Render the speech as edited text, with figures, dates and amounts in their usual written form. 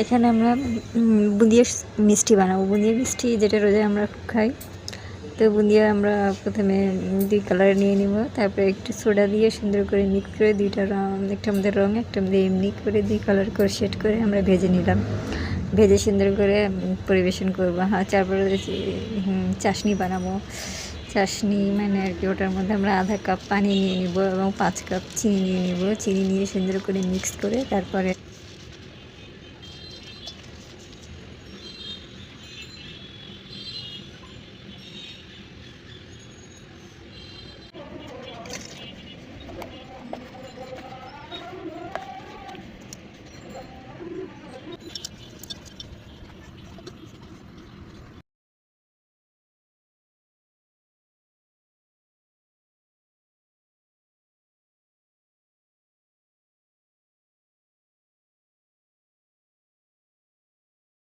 এখানে আমরা বুঁদিয়া মিষ্টি বানাবো। বুঁদিয়া মিষ্টি যেটা রোজায় আমরা খাই। তো বুঁদিয়া আমরা প্রথমে 2 কালার নিয়ে নিব, তারপরে একটু সোডা দিয়ে সুন্দর করে মিক্স করে 2টা রং, একটা আমাদের রং, একটা আমাদের এমনি করে 2 কালার করে সেট করে আমরা ভেজে নিলাম। ভেজে সুন্দর করে পরিবেশন করবো। তারপরে চাশনি বানাবো। চাশনি মানে আর কি, ওটার মধ্যে আমরা আধা কাপ পানি নিয়ে নিব এবং 5 কাপ চিনি নিয়ে নিব। চিনি নিয়ে সুন্দর করে মিক্স করে তারপরে